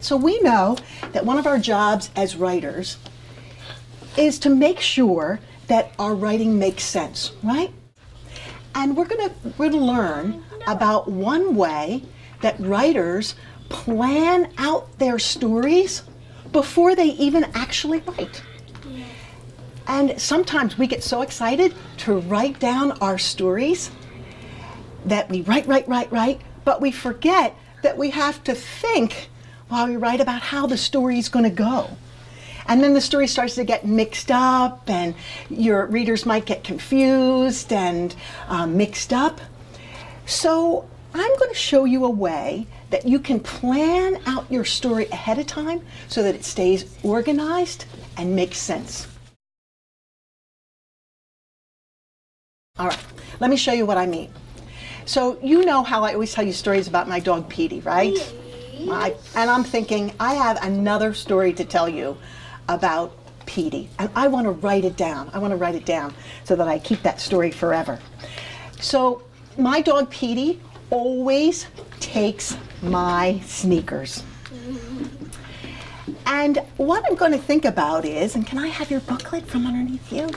So we know that one of our jobs as writers is to make sure that our writing makes sense, right? And we're gonna learn about one way that writers plan out their stories before they even actually write. And sometimes we get so excited to write down our stories that we write, but we forget that we have to think while we write about how the story's gonna go. And then the story starts to get mixed up, and your readers might get confused and mixed up. So I'm going to show you a way that you can plan out your story ahead of time so that it stays organized and makes sense. All right, let me show you what I mean. So you know how I always tell you stories about my dog Petey, right? And I'm thinking, I have another story to tell you about Petey, and I want to write it down. I want to write it down so that I keep that story forever. So my dog Petey always takes my sneakers. And what I'm going to think about is, and can I have your booklet from underneath you?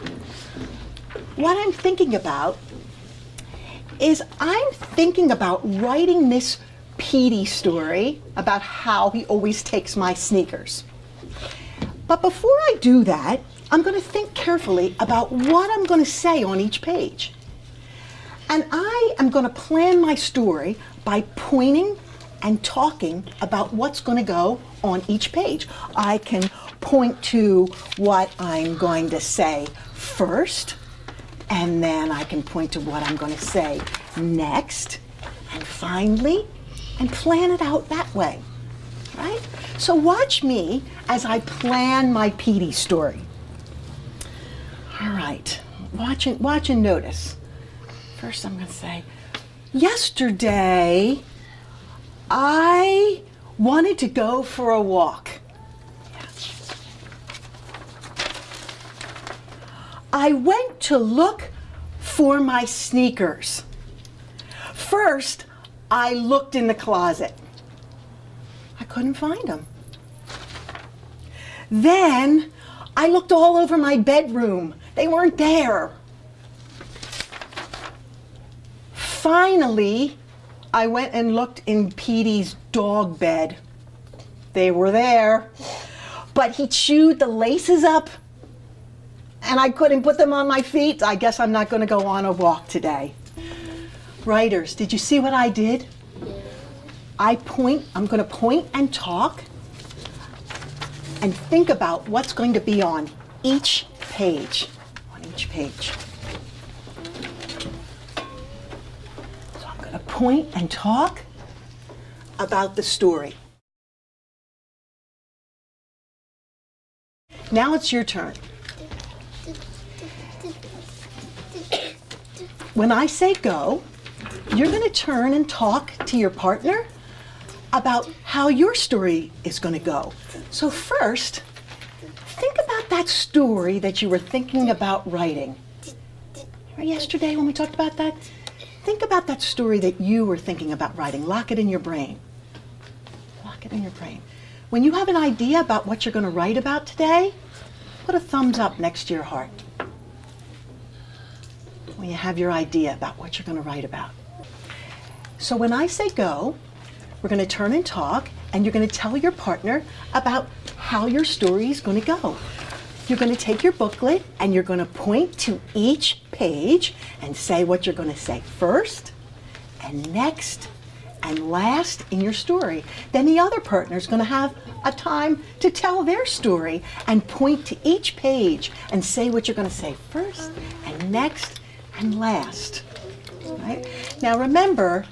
What I'm thinking about is I'm thinking about writing this Petey story about how he always takes my sneakers. But before I do that, I'm going to think carefully about what I'm going to say on each page. And I am going to plan my story by pointing and talking about what's going to go on each page. I can point to what I'm going to say first, and then I can point to what I'm going to say next, and finally, and plan it out that way. Right? So watch me as I plan my Petey story. All right, watch and notice. First I'm going to say, yesterday I wanted to go for a walk. I went to look for my sneakers. First, I looked in the closet. I couldn't find them. Then I looked all over my bedroom. They weren't there. Finally, I went and looked in Petey's dog bed. They were there, but he chewed the laces up and I couldn't put them on my feet. I guess I'm not going to go on a walk today. Writers, did you see what I did? I'm going to point and talk and think about what's going to be on each page. So I'm going to point and talk about the story. Now it's your turn. When I say go, you're going to turn and talk to your partner about how your story is going to go. So first, think about that story that you were thinking about writing. Remember yesterday when we talked about that? Think about that story that you were thinking about writing. Lock it in your brain. Lock it in your brain. When you have an idea about what you're going to write about today, put a thumbs up next to your heart. When you have your idea about what you're going to write about. So when I say go, we're going to turn and talk, and you're going to tell your partner about how your story is going to go. You're going to take your booklet and you're going to point to each page and say what you're going to say first and next and last in your story. Then the other partner is going to have a time to tell their story and point to each page and say what you're going to say first and next and last. Right? Now remember,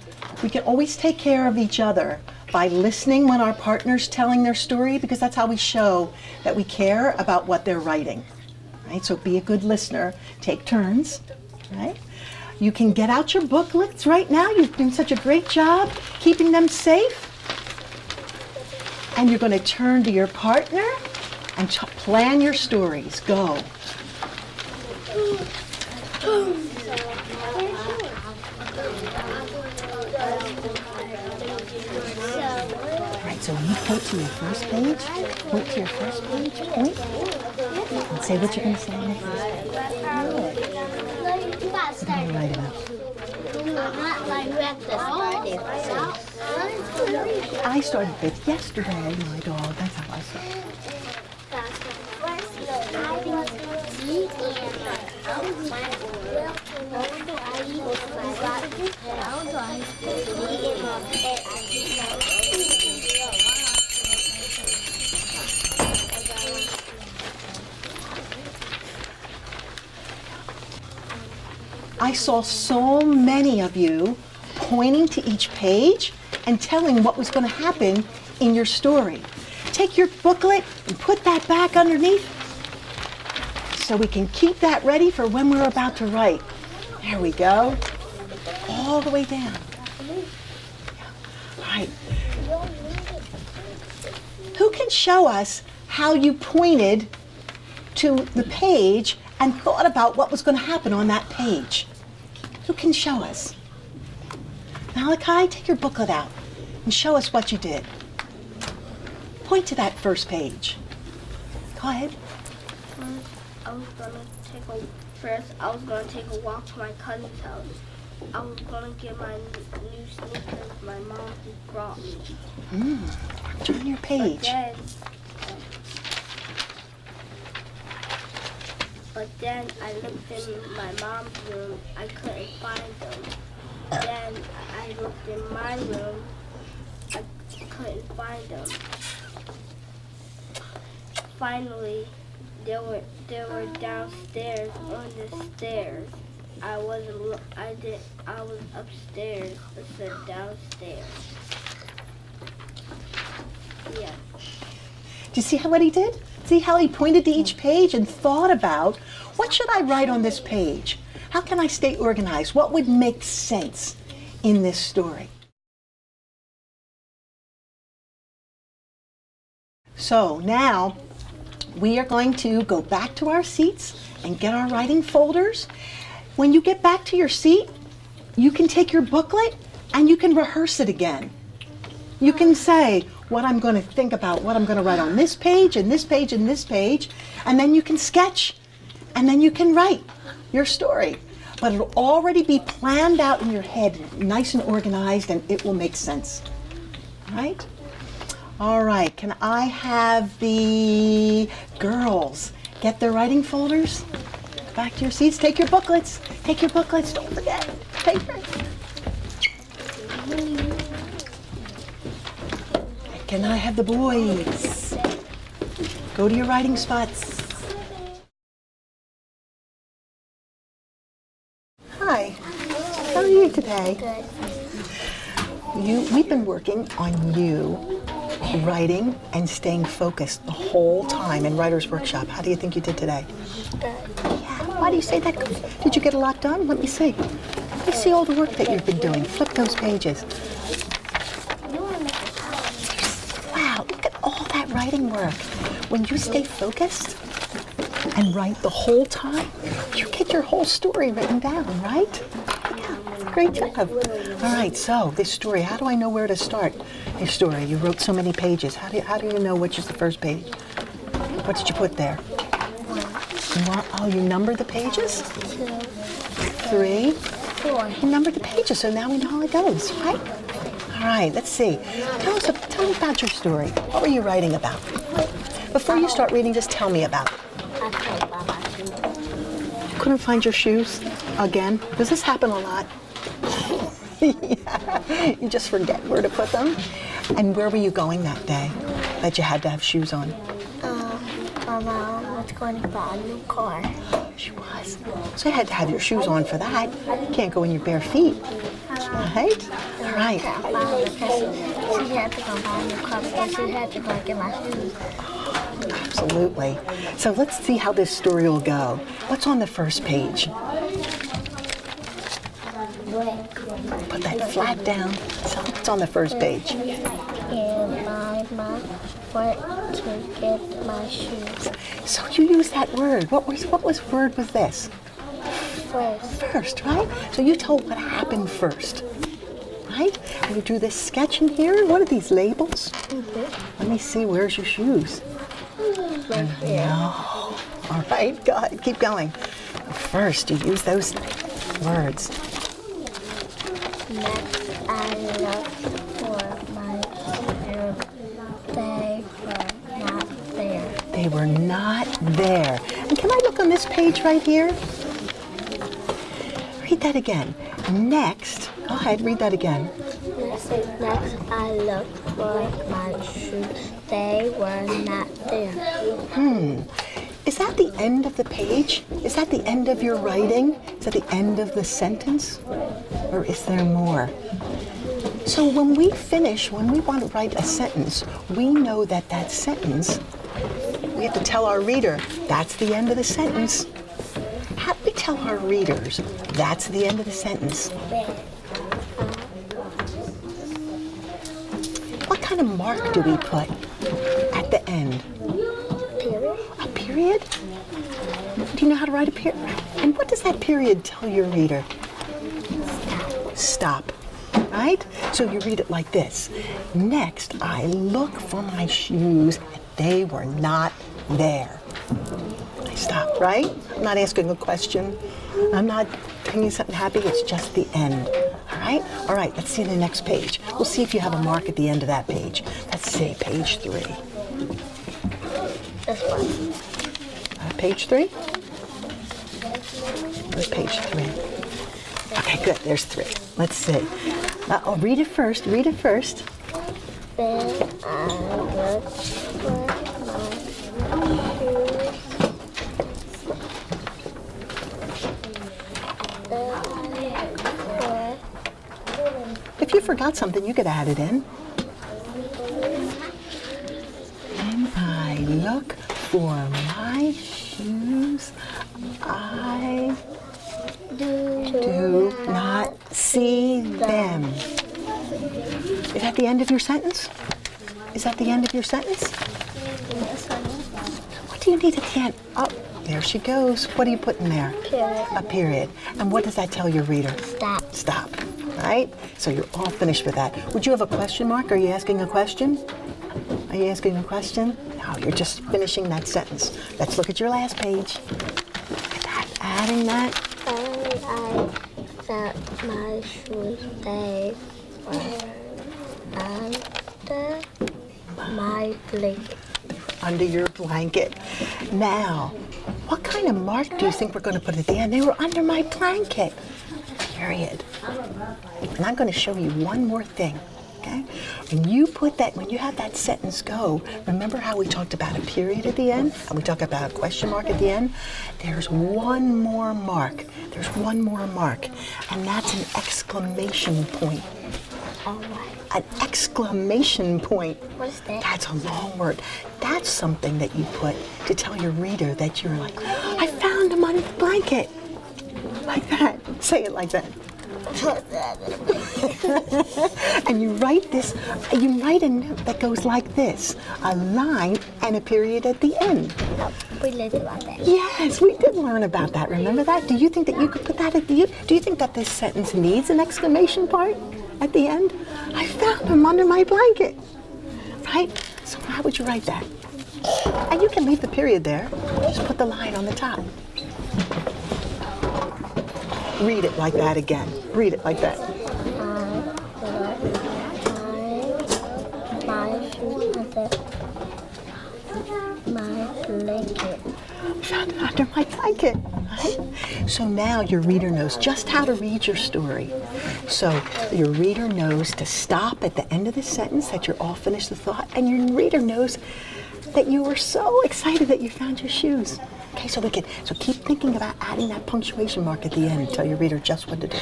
we can always take care of each other by listening when our partner's telling their story, because that's how we show that we care about what they're writing. Right? So be a good listener. Take turns. Right? You can get out your booklets right now. You've done such a great job keeping them safe. And you're going to turn to your partner and plan your stories. Go. So you point to your first page, point to your first page, point, and say what you're going to say on the first page. What are you write about? I started it yesterday, my dog. That's how I started. I saw so many of you pointing to each page and telling what was going to happen in your story. Take your booklet and put that back underneath so we can keep that ready for when we're about to write. There we go. All the way down. All right. Who can show us how you pointed to the page and thought about what was going to happen on that page? Who can show us? Malachi, take your booklet out and show us what you did. Point to that first page. Go ahead. I was gonna take a walk to my cousin's house. I was gonna get my new sneakers my mom brought me. Turn your page. But then I looked in my mom's room. I couldn't find them. Then I looked in my room. I couldn't find them. Finally, they were downstairs on the stairs. I was upstairs instead of downstairs. Yeah. Do you see what he did? See how he pointed to each page and thought about, what should I write on this page? How can I stay organized? What would make sense in this story? So now we are going to go back to our seats and get our writing folders. When you get back to your seat, you can take your booklet and you can rehearse it again. You can say what I'm going to think about, what I'm going to write on this page and this page and this page, and then you can sketch and then you can write your story. But it'll already be planned out in your head, nice and organized, and it will make sense. All right? All right, can I have the girls get their writing folders? Back to your seats, take your booklets. Take your booklets, don't forget. Paper. Can I have the boys? Go to your writing spots. Hi, how are you today? Good. We've been working on you writing and staying focused the whole time in Writer's Workshop. How do you think you did today? Good. Yeah, why do you say that? Did you get a lot done? Let me see. Let me see all the work that you've been doing. Flip those pages. Wow, look at all that writing work. When you stay focused and write the whole time, you get your whole story written down, right? Yeah, great job. All right, so this story, how do I know where to start your story? You wrote so many pages. How do you know which is the first page? What did you put there? You numbered the pages? 2, 3, 4. You numbered the pages, so now we know how it goes, right? All right, let's see. Tell me about your story. What were you writing about? Before you start reading, just tell me about it. I couldn't find my shoes. You couldn't find your shoes again? Does this happen a lot? Yeah, you just forget where to put them. And where were you going that day that you had to have shoes on? My mom was going to buy a new car. She was. So you had to have your shoes on for that. You can't go in your bare feet. Right? All right. She had to go buy a new car because she had to go get my shoes. Absolutely. So let's see how this story will go. What's on the first page? Put that flat down. So what's on the first page? And my mom went to get my shoes. So you use that word. What word was this? First. First, right? So you told what happened first. right? And you drew this sketch in here. What are these labels? Let me see, where's your shoes? Right here. No. All right, go ahead, keep going. First, you use those words. Next, I looked for my shoes. They were not there. They were not there. And can I look on this page right here? Read that again. Next, go ahead, read that again. Next, I looked for my shoes. They were not there. Is that the end of the page? Is that the end of your writing? Is that the end of the sentence? Or is there more? So when we finish, when we want to write a sentence, we know that that sentence, we have to tell our reader, that's the end of the sentence. How do we tell our readers, that's the end of the sentence? What kind of mark do we put at the end? Period. A period? Do you know how to write a period? And what does that period tell your reader? Stop. Right? So you read it like this. Next, I look for my shoes, and they were not there. I stop, right? I'm not asking a question. I'm not telling you something happy. It's just the end. All right? All right, let's see the next page. We'll see if you have a mark at the end of that page. Let's see, page 3. This one. Page 3? Where's page 3? Okay, good. There's 3. Let's see. Oh, read it first. Read it first. Then I looked for my shoes. If you forgot something, you could add it in. When I look for my shoes, I do not see them. Is that the end of your sentence? Is that the end of your sentence? What do you need at the end? Oh, there she goes. What do you put in there? Period. A period. And what does that tell your reader? Stop. Stop. Right? So you're all finished with that. Would you have a question mark? Are you asking a question? Are you asking a question? No, you're just finishing that sentence. Let's look at your last page. Look at that. Adding that. And I felt my shoes. They were under my blanket. Under your blanket. Now, what kind of mark do you think we're going to put at the end? They were under my blanket. Period. And I'm going to show you one more thing. Okay? When you put that, when you have that sentence go, remember how we talked about a period at the end? And we talked about a question mark at the end? There's one more mark. There's one more mark. And that's an exclamation point. An exclamation point. What is that? That's a long word. That's something that you put to tell your reader that you're like, I found him under the blanket. Like that. Say it like that. And you write this, you write a note that goes like this, a line and a period at the end. We learned about that. Yes, we did learn about that. Remember that? Do you think that you could put that at the end? Do you think that this sentence needs an exclamation part at the end? I found him under my blanket. Right? So how would you write that? And you can leave the period there. Just put the line on the top. Read it like that again. Read it like that. My shoes under my blanket. Found it under my blanket. Right? So now your reader knows just how to read your story. So your reader knows to stop at the end of the sentence, that you're all finished the thought, and your reader knows that you were so excited that you found your shoes. Okay, so keep thinking about adding that punctuation mark at the end. Tell your reader just what to do.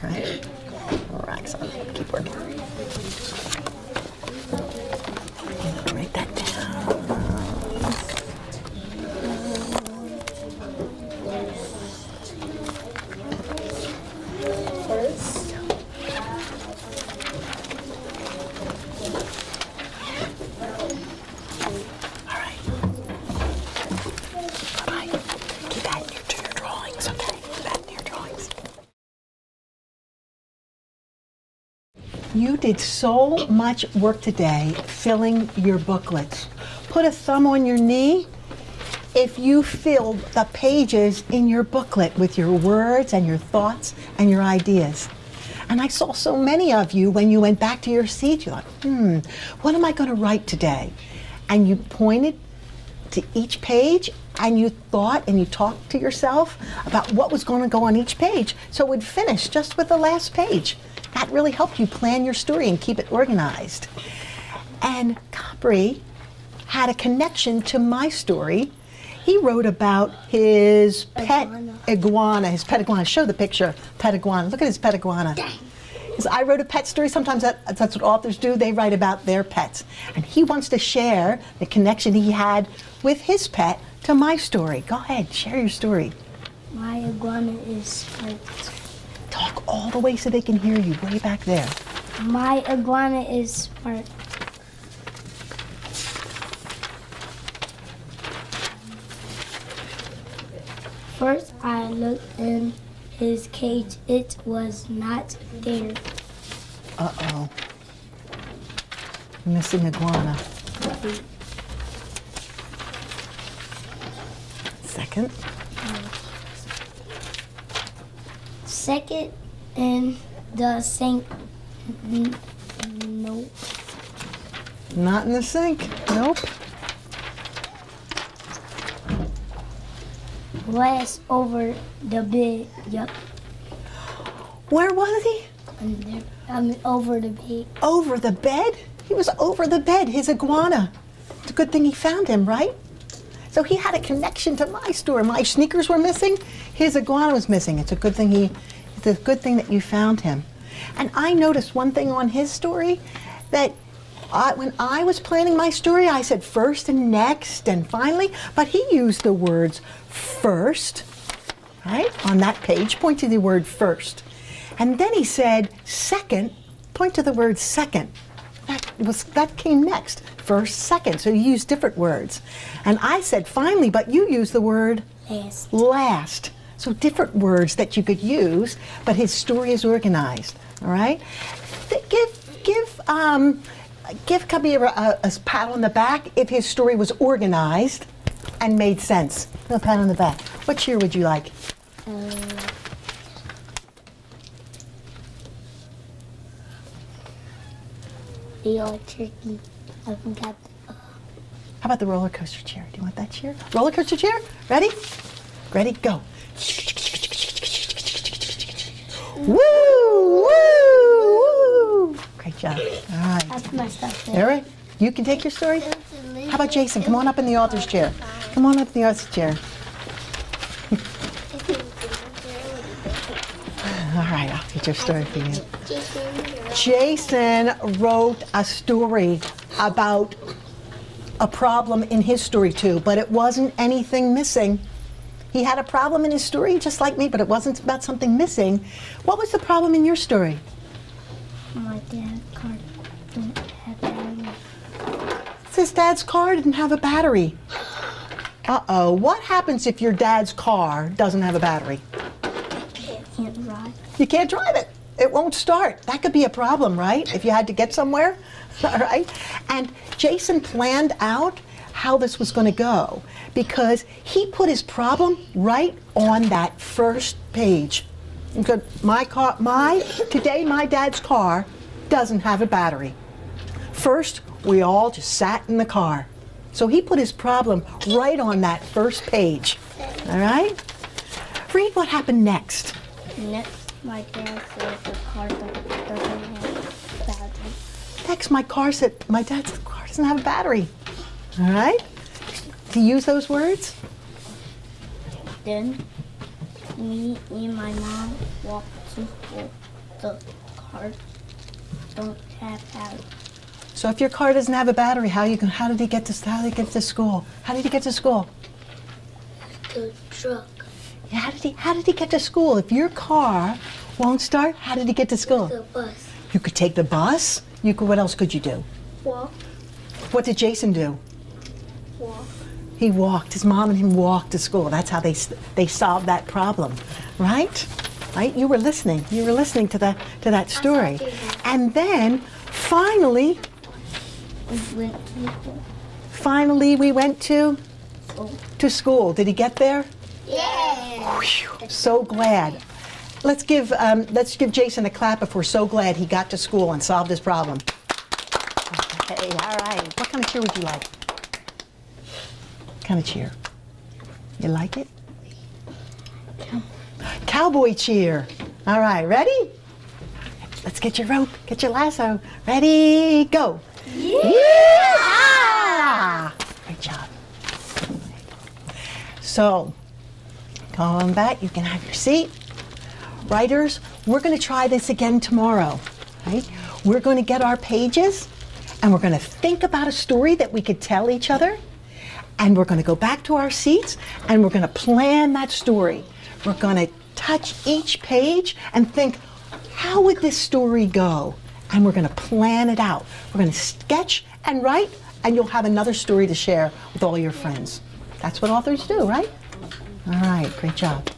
Right? All right, so keep working. Write that down. First. All right. Bye-bye. Keep adding to your drawings, okay? Keep adding to your drawings. You did so much work today filling your booklets. Put a thumb on your knee if you filled the pages in your booklet with your words and your thoughts and your ideas. And I saw so many of you when you went back to your seat, you thought, what am I going to write today? And you pointed to each page and you thought and you talked to yourself about what was going to go on each page so it would finish just with the last page. That really helped you plan your story and keep it organized. And Capri had a connection to my story. He wrote about his pet iguana, his pet iguana. Show the picture, pet iguana. Look at his pet iguana. Because I wrote a pet story. Sometimes that's what authors do. They write about their pets. And he wants to share the connection he had with his pet to my story. Go ahead, share your story. My iguana is hurt. Talk all the way so they can hear you way back there. My iguana is smart. First, I looked in his cage. It was not there. Uh-oh. Missing iguana. Second. Second, in the sink. Nope. Not in the sink. Nope. Last over the bed. Yup. Where was he? Over the bed. Over the bed? He was over the bed, his iguana. It's a good thing he found him, right? So he had a connection to my story. My sneakers were missing, his iguana was missing. It's a good thing that you found him. And I noticed one thing on his story, that when I was planning my story, I said first and next and finally, but he used the words first, right? On that page, point to the word first. And then he said second, point to the word second. That came next, first, second. So you used different words. And I said finally, but you used the word last. So different words that you could use, but his story is organized, all right? Give Kabir a pat on the back if his story was organized and made sense. A pat on the back. What cheer would you like? The old turkey. I forgot. How about the roller coaster chair? Do you want that chair? Roller coaster chair? Ready? Ready, go. Woo! Woo! Woo! Great job. All right. That's my stuff. All right. You can take your story? How about Jason? Come on up in the author's chair. Come on up in the author's chair. All right, I'll get your story for you. Jason wrote a story about a problem in his story too, but it wasn't anything missing. He had a problem in his story just like me, but it wasn't about something missing. What was the problem in your story? My dad's car didn't have battery. His dad's car didn't have a battery. Uh-oh, what happens if your dad's car doesn't have a battery? Can't drive. You can't drive it. It won't start. That could be a problem, right? If you had to get somewhere, all right? And Jason planned out how this was going to go because he put his problem right on that first page. He said, today my dad's car doesn't have a battery. First, we all just sat in the car. So he put his problem right on that first page, all right? Read what happened next. Next, my dad said the car doesn't have battery. Next, my dad's car doesn't have a battery. All right? Do you use those words? Then, me and my mom walked to school. The car don't have battery. So if your car doesn't have a battery, how did he get to school? How did he get to school? The truck. Yeah, how did he get to school? If your car won't start, how did he get to school? The bus. You could take the bus. What else could you do? Walk. What did Jason do? Walk. He walked. His mom and him walked to school. That's how they solved that problem, right? right? You were listening. You were listening to that story. you did. And then finally we went to school. Did he get there? Yeah. Whew, so glad. Let's give Jason a clap if we're so glad he got to school and solved his problem. Okay, all right. What kind of cheer would you like? What kind of cheer? You like it? Cowboy cheer. All right, ready? Let's get your rope, get your lasso. Ready, go. Yeah! Great job. So, going back, you can have your seat. Writers, we're going to try this again tomorrow, right? We're going to get our pages and we're going to think about a story that we could tell each other, and we're going to go back to our seats and we're going to plan that story. We're going to touch each page and think, how would this story go? And we're going to plan it out. We're going to sketch and write, and you'll have another story to share with all your friends. That's what authors do, right? All right, great job.